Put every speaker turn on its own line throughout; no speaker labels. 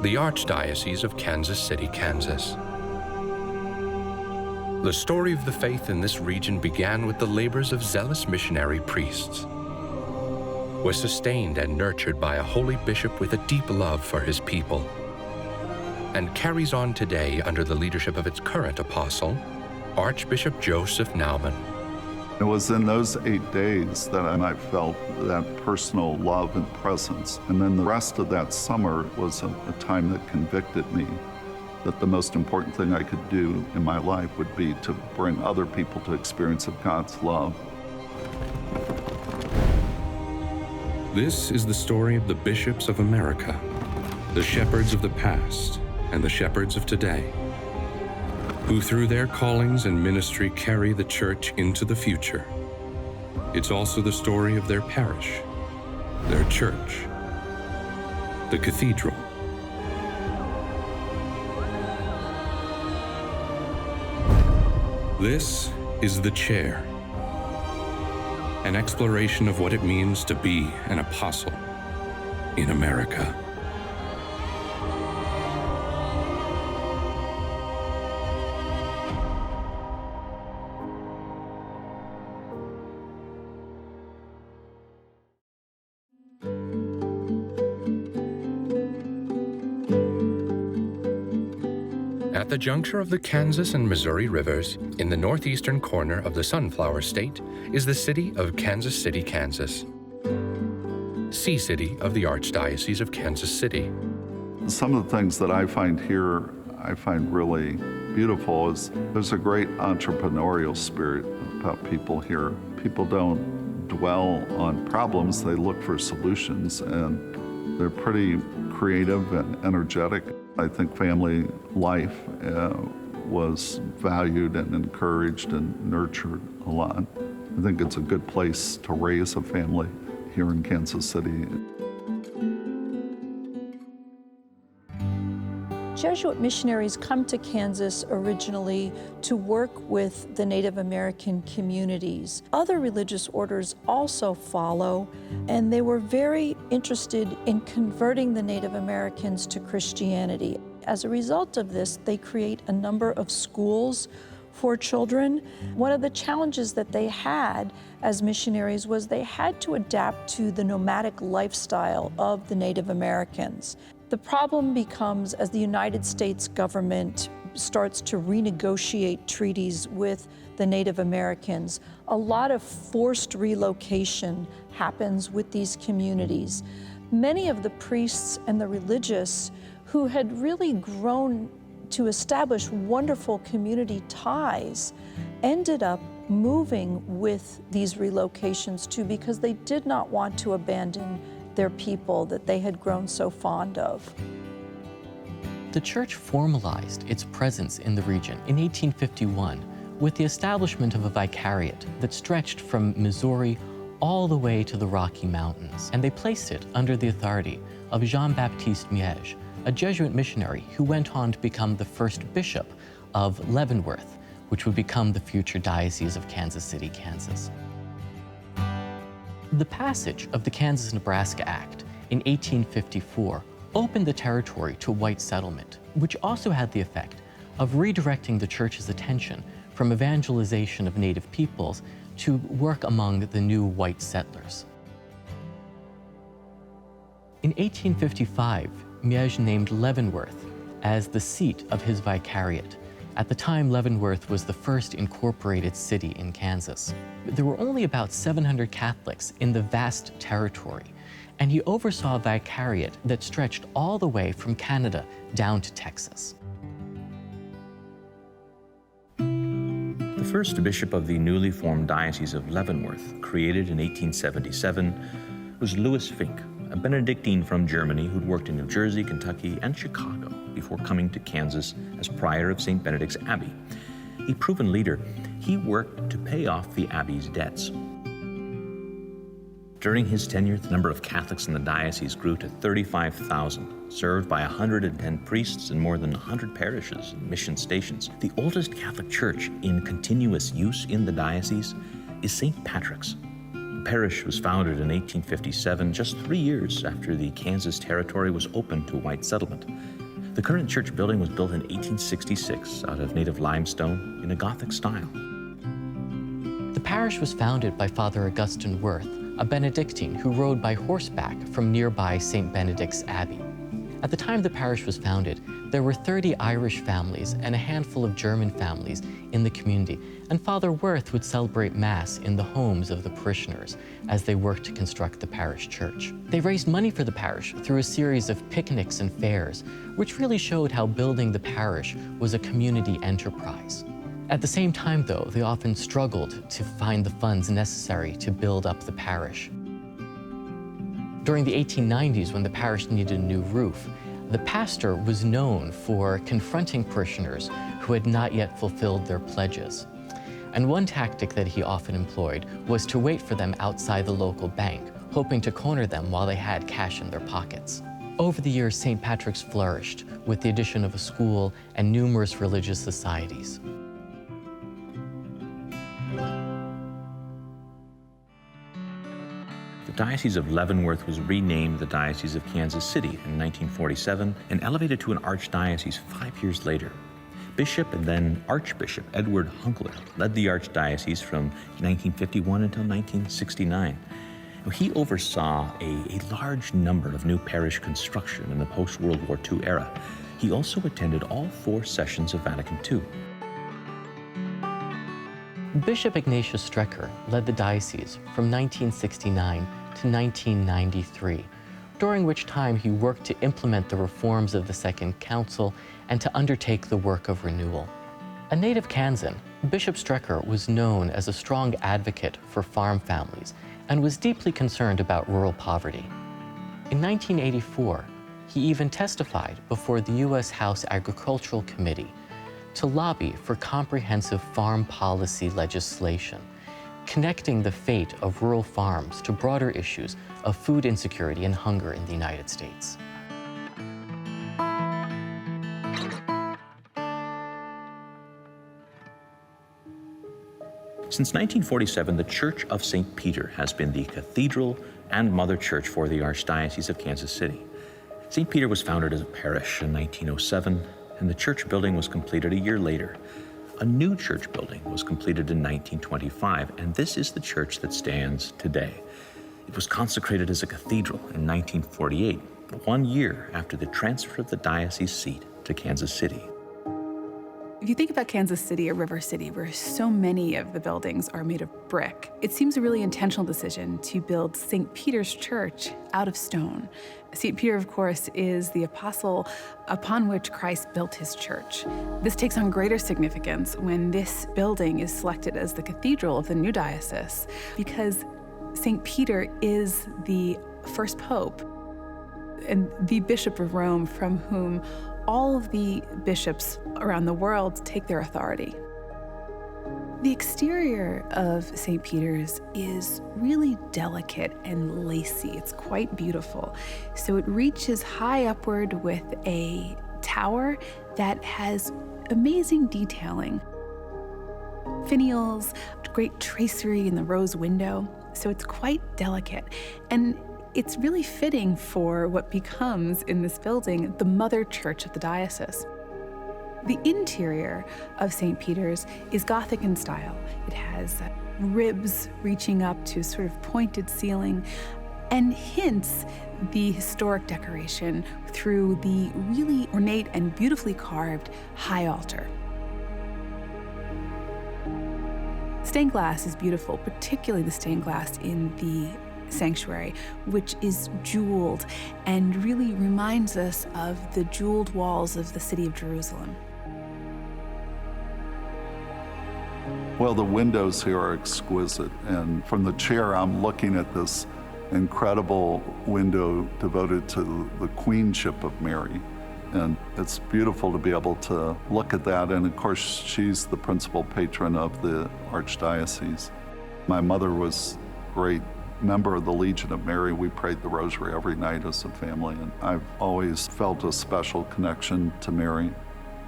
the Archdiocese of Kansas City, Kansas. The story of the faith in this region began with the labors of zealous missionary priests, was sustained and nurtured by a holy bishop with a deep love for his people, and carries on today under the leadership of its current apostle, Archbishop Joseph Naumann.
It was in those 8 days that I felt that personal love and presence. And then the rest of that summer was a time that convicted me that the most important thing I could do in my life would be to bring other people to experience of God's love.
This is the story of the bishops of America, the shepherds of the past and the shepherds of today, who through their callings and ministry carry the church into the future. It's also the story of their parish, their church, the cathedral. This is The Chair, an exploration of what it means to be an apostle in America.
At the juncture of the Kansas and Missouri rivers, in the northeastern corner of the Sunflower State, is the city of Kansas City, Kansas, sea city of the Archdiocese of Kansas City.
Some of the things that I find here, I find really beautiful is there's a great entrepreneurial spirit about people here. People don't dwell on problems, they look for solutions, and they're pretty creative and energetic. I think family life was valued and encouraged and nurtured a lot. I think it's a good place to raise a family here in Kansas City.
Jesuit missionaries come to Kansas originally to work with the Native American communities. Other religious orders also follow, and they were very interested in converting the Native Americans to Christianity. As a result of this, they create a number of schools for children. One of the challenges that they had as missionaries was they had to adapt to the nomadic lifestyle of the Native Americans. The problem becomes as the United States government starts to renegotiate treaties with the Native Americans, a lot of forced relocation happens with these communities. Many of the priests and the religious who had really grown to establish wonderful community ties ended up moving with these relocations too, because they did not want to abandon their people that they had grown so fond of.
The church formalized its presence in the region in 1851 with the establishment of a vicariate that stretched from Missouri all the way to the Rocky Mountains, and they placed it under the authority of Jean-Baptiste Miege, a Jesuit missionary who went on to become the first bishop of Leavenworth, which would become the future Diocese of Kansas City, Kansas. The passage of the Kansas-Nebraska Act in 1854 opened the territory to white settlement, which also had the effect of redirecting the church's attention from evangelization of native peoples to work among the new white settlers. In 1855, Miege named Leavenworth as the seat of his vicariate. At the time, Leavenworth was the first incorporated city in Kansas. There were only about 700 Catholics in the vast territory, and he oversaw a vicariate that stretched all the way from Canada down to Texas.
The first bishop of the newly formed Diocese of Leavenworth, created in 1877, was Louis Fink, a Benedictine from Germany who'd worked in New Jersey, Kentucky, and Chicago before coming to Kansas as prior of St. Benedict's Abbey. A proven leader, he worked to pay off the abbey's debts. During his tenure, the number of Catholics in the diocese grew to 35,000, served by 110 priests in more than 100 parishes and mission stations. The oldest Catholic church in continuous use in the diocese is St. Patrick's, parish was founded in 1857, just 3 years after the Kansas Territory was opened to white settlement. The current church building was built in 1866 out of native limestone in a Gothic style.
The parish was founded by Father Augustine Worth, a Benedictine who rode by horseback from nearby St. Benedict's Abbey. At the time the parish was founded, there were 30 Irish families and a handful of German families in the community, and Father Worth would celebrate Mass in the homes of the parishioners as they worked to construct the parish church. They raised money for the parish through a series of picnics and fairs, which really showed how building the parish was a community enterprise. At the same time, though, they often struggled to find the funds necessary to build up the parish. During the 1890s, when the parish needed a new roof, the pastor was known for confronting parishioners who had not yet fulfilled their pledges. And one tactic that he often employed was to wait for them outside the local bank, hoping to corner them while they had cash in their pockets. Over the years, St. Patrick's flourished with the addition of a school and numerous religious societies.
The Diocese of Leavenworth was renamed the Diocese of Kansas City in 1947 and elevated to an archdiocese 5 years later. Bishop and then Archbishop Edward Hunkler led the archdiocese from 1951 until 1969. He oversaw a large number of new parish construction in the post-World War II era. He also attended all 4 sessions of Vatican II.
Bishop Ignatius Strecker led the diocese from 1969 to 1993, during which time he worked to implement the reforms of the Second Council and to undertake the work of renewal. A native Kansan, Bishop Strecker was known as a strong advocate for farm families and was deeply concerned about rural poverty. In 1984, he even testified before the U.S. House Agricultural Committee to lobby for comprehensive farm policy legislation, connecting the fate of rural farms to broader issues of food insecurity and hunger in the United States.
Since 1947, the Church of St. Peter has been the cathedral and mother church for the Archdiocese of Kansas City. St. Peter was founded as a parish in 1907, and the church building was completed a year later. A new church building was completed in 1925, and this is the church that stands today. It was consecrated as a cathedral in 1948, 1 year after the transfer of the diocese seat to Kansas City.
If you think about Kansas City or River City, where so many of the buildings are made of brick, it seems a really intentional decision to build St. Peter's Church out of stone. St. Peter, of course, is the apostle upon which Christ built his church. This takes on greater significance when this building is selected as the cathedral of the new diocese, because St. Peter is the first pope and the Bishop of Rome, from whom all of the bishops around the world take their authority. The exterior of St. Peter's is really delicate and lacy. It's quite beautiful. So it reaches high upward with a tower that has amazing detailing. Finials, great tracery in the rose window. So it's quite delicate. And it's really fitting for what becomes, in this building, the mother church of the diocese. The interior of St. Peter's is Gothic in style. It has ribs reaching up to a sort of pointed ceiling and hints the historic decoration through the really ornate and beautifully carved high altar. Stained glass is beautiful, particularly the stained glass in the sanctuary, which is jeweled and really reminds us of the jeweled walls of the city of Jerusalem.
Well, the windows here are exquisite, and from the chair I'm looking at this incredible window devoted to the queenship of Mary, and it's beautiful to be able to look at that. And of course, she's the principal patron of the Archdiocese. My mother was a great member of the Legion of Mary. We prayed the rosary every night as a family, and I've always felt a special connection to Mary.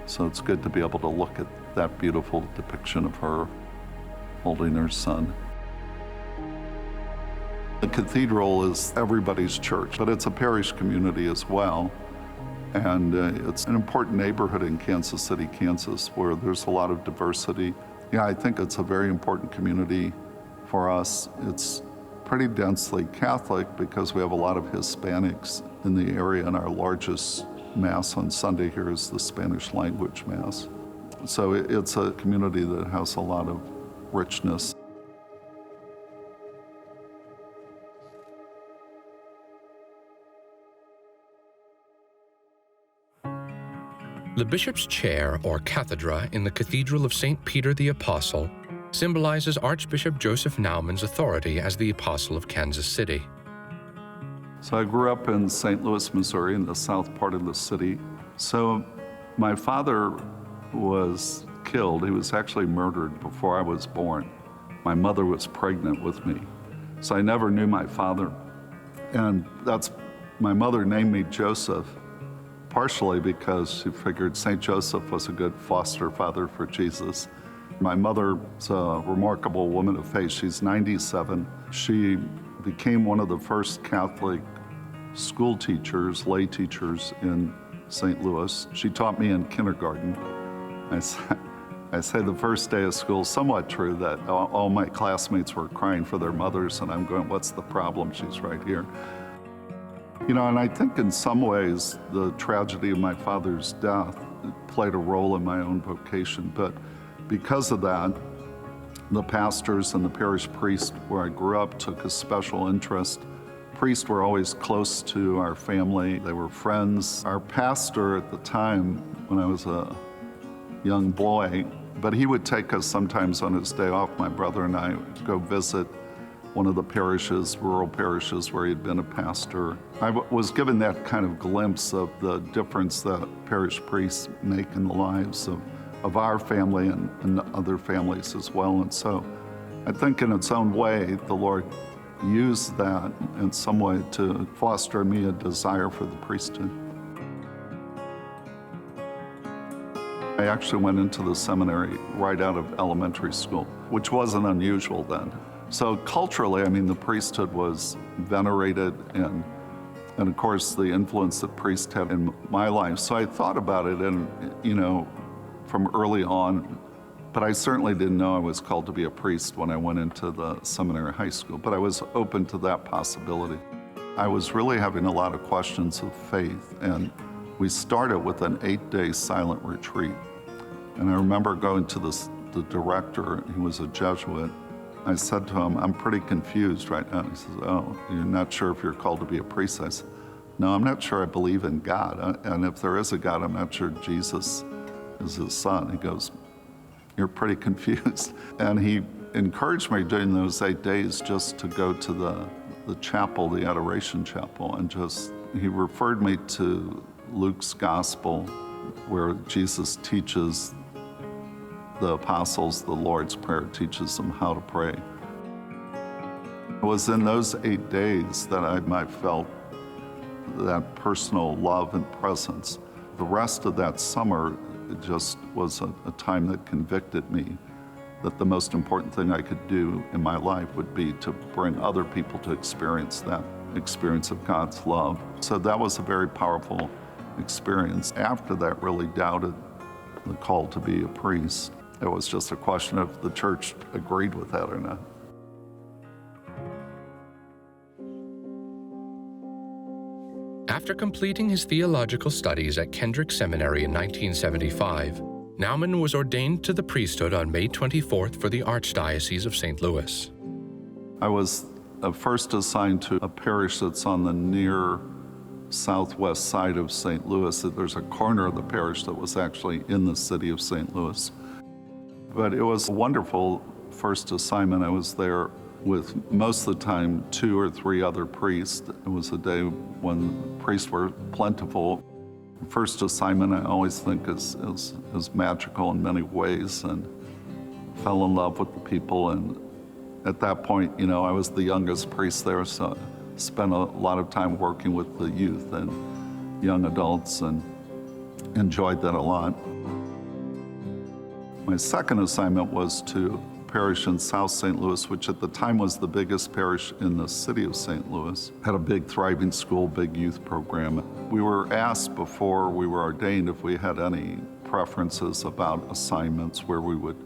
So it's good to be able to look at that beautiful depiction of her holding her son. The cathedral is everybody's church, but it's a parish community as well. And it's an important neighborhood in Kansas City, Kansas, where there's a lot of diversity. Yeah, I think it's a very important community for us. It's pretty densely Catholic because we have a lot of Hispanics in the area, and our largest Mass on Sunday here is the Spanish language Mass. So it's a community that has a lot of richness.
The bishop's chair, or cathedra, in the Cathedral of St. Peter the Apostle symbolizes Archbishop Joseph Naumann's authority as the Apostle of Kansas City.
So I grew up in St. Louis, Missouri, in the south part of the city. So my father was killed. He was actually murdered before I was born. My mother was pregnant with me. So I never knew my father. And my mother named me Joseph, partially because she figured St. Joseph was a good foster father for Jesus. My mother's a remarkable woman of faith. She's 97. She became one of the first Catholic school teachers, lay teachers in St. Louis. She taught me in kindergarten. I say the first day of school, somewhat true, that all my classmates were crying for their mothers, and I'm going, what's the problem? She's right here. You know, and I think in some ways the tragedy of my father's death played a role in my own vocation, but because of that, the pastors and the parish priest where I grew up took a special interest. Priests were always close to our family. They were friends. Our pastor at the time, when I was a young boy, but he would take us sometimes on his day off, my brother and I, to go visit one of the parishes, rural parishes where he'd been a pastor. I was given that kind of glimpse of the difference that parish priests make in the lives of our family and other families as well. And so I think in its own way, the Lord used that in some way to foster in me a desire for the priesthood. I actually went into the seminary right out of elementary school, which wasn't unusual then. So culturally, I mean, the priesthood was venerated and of course the influence that priests had in my life. So I thought about it and, you know, from early on, but I certainly didn't know I was called to be a priest when I went into the seminary high school, but I was open to that possibility. I was really having a lot of questions of faith, and we started with an 8-day silent retreat. And I remember going to the director, he was a Jesuit. I said to him, I'm pretty confused right now. He says, oh, you're not sure if you're called to be a priest? I said, no, I'm not sure I believe in God. And if there is a God, I'm not sure Jesus is his son. He goes, you're pretty confused. And he encouraged me during those 8 days just to go to the chapel, the Adoration Chapel, and he referred me to Luke's Gospel, where Jesus teaches the apostles the Lord's Prayer, teaches them how to pray. It was in those 8 days that I felt that personal love and presence. The rest of that summer, it just was a time that convicted me that the most important thing I could do in my life would be to bring other people to experience that experience of God's love. So that was a very powerful experience. After that, really doubted the call to be a priest. It was just a question of the church agreed with that or not.
After completing his theological studies at Kendrick Seminary in 1975, Naumann was ordained to the priesthood on May 24th for the Archdiocese of St. Louis.
I was first assigned to a parish that's on the near southwest side of St. Louis. There's a corner of the parish that was actually in the city of St. Louis. But it was a wonderful first assignment. I was there with most of the time 2 or 3 other priests. It was a day when priests were plentiful. First assignment I always think is magical in many ways, and fell in love with the people. And at that point, you know, I was the youngest priest there, so I spent a lot of time working with the youth and young adults and enjoyed that a lot. My second assignment was to parish in South St. Louis, which at the time was the biggest parish in the city of St. Louis. Had a big thriving school, big youth program. We were asked before we were ordained if we had any preferences about assignments where we would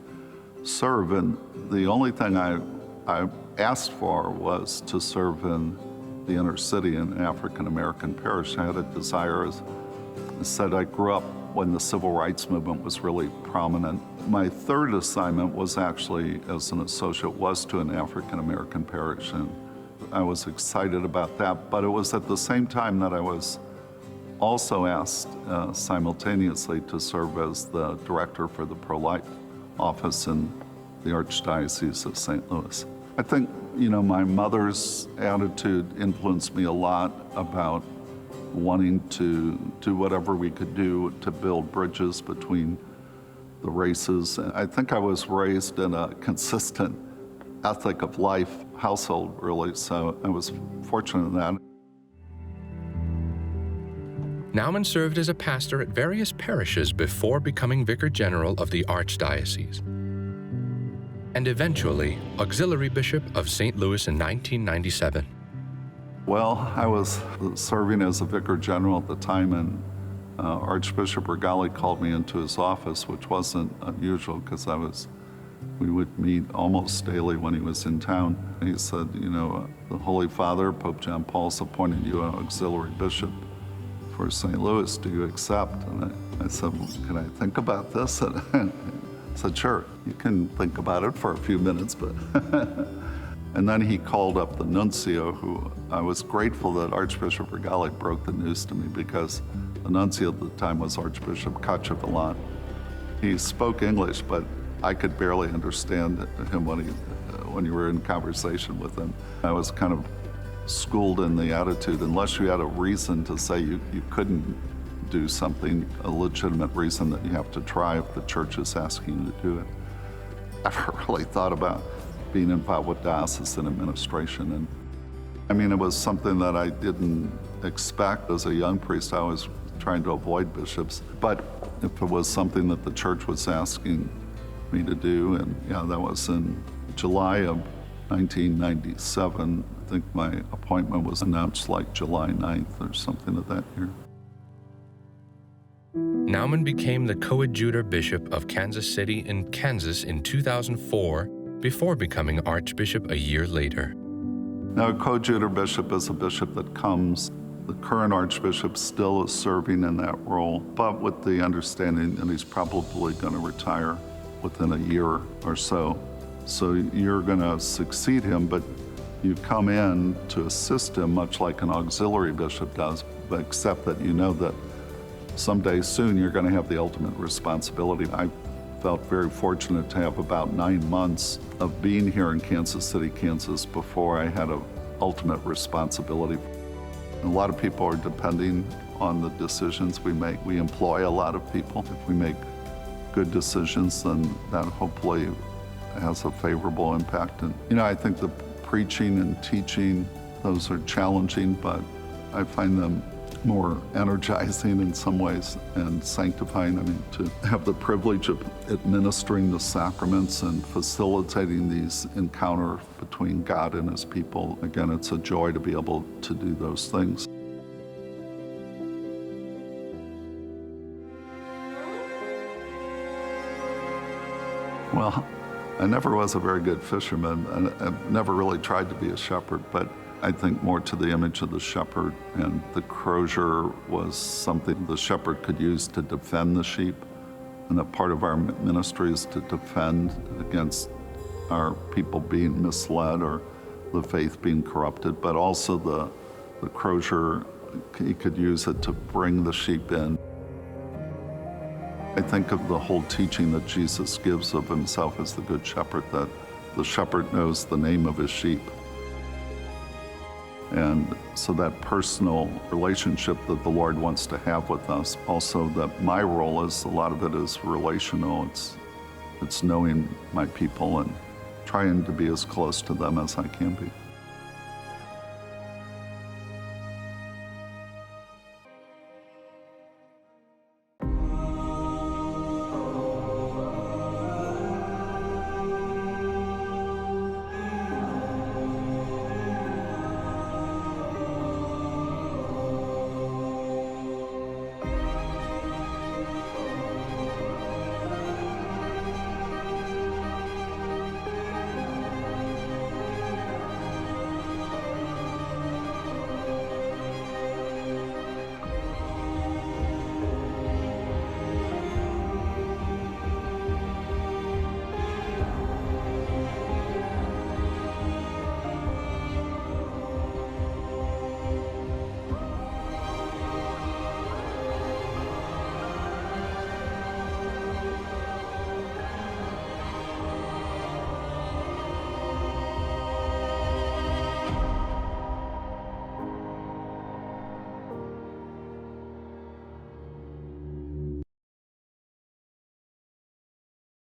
serve, and the only thing I asked for was to serve in the inner city in an African American parish. I had a desire, as I said, I grew up when the civil rights movement was really prominent. My third assignment was actually, as an associate, was to an African American parish, and I was excited about that, but it was at the same time that I was also asked simultaneously to serve as the director for the pro-life office in the Archdiocese of St. Louis. I think, my mother's attitude influenced me a lot about wanting to do whatever we could do to build bridges between the races. And I think I was raised in a consistent ethic of life household, really, so I was fortunate in that.
Naumann served as a pastor at various parishes before becoming Vicar General of the Archdiocese, and eventually Auxiliary Bishop of St. Louis in 1997.
Well, I was serving as a Vicar General at the time, and Archbishop Regali called me into his office, which wasn't unusual because we would meet almost daily when he was in town. He said, the Holy Father, Pope John Paul's appointed you an Auxiliary Bishop for St. Louis. Do you accept? And I said, well, can I think about this? And I said, sure, you can think about it for a few minutes, but. And then he called up the nuncio, who I was grateful that Archbishop Regali broke the news to me, because the nuncio at the time was Archbishop Cathedral. He spoke English, but I could barely understand him when you were in conversation with him. I was kind of schooled in the attitude, unless you had a reason to say you couldn't do something, a legitimate reason that you have to try if the church is asking you to do it. I never really thought about being involved with diocesan administration. And I mean, it was something that I didn't expect. As a young priest, I was trying to avoid bishops. But if it was something that the church was asking me to do, and that was in July of 1997. I think my appointment was announced like July 9th or something of that year.
Naumann became the coadjutor bishop of Kansas City in Kansas in 2004, before becoming archbishop a year later.
Now, a coadjutor bishop is a bishop that comes. The current archbishop still is serving in that role, but with the understanding that he's probably going to retire within a year or so. So you're going to succeed him, but you come in to assist him much like an auxiliary bishop does, but except that you know that someday soon you're going to have the ultimate responsibility. I felt very fortunate to have about 9 months of being here in Kansas City, Kansas, before I had an ultimate responsibility. A lot of people are depending on the decisions we make. We employ a lot of people. If we make good decisions, then that hopefully has a favorable impact. And I think the preaching and teaching, those are challenging, but I find them more energizing in some ways and sanctifying. I mean, to have the privilege of administering the sacraments and facilitating these encounters between God and his people, again, it's a joy to be able to do those things. Well, I never was a very good fisherman, and I never really tried to be a shepherd, but I think more to the image of the shepherd, and the crozier was something the shepherd could use to defend the sheep. And a part of our ministry is to defend against our people being misled or the faith being corrupted, but also the crozier, he could use it to bring the sheep in. I think of the whole teaching that Jesus gives of himself as the Good Shepherd, that the shepherd knows the name of his sheep. And so that personal relationship that the Lord wants to have with us, also that my role is, a lot of it is relational. It's knowing my people and trying to be as close to them as I can be.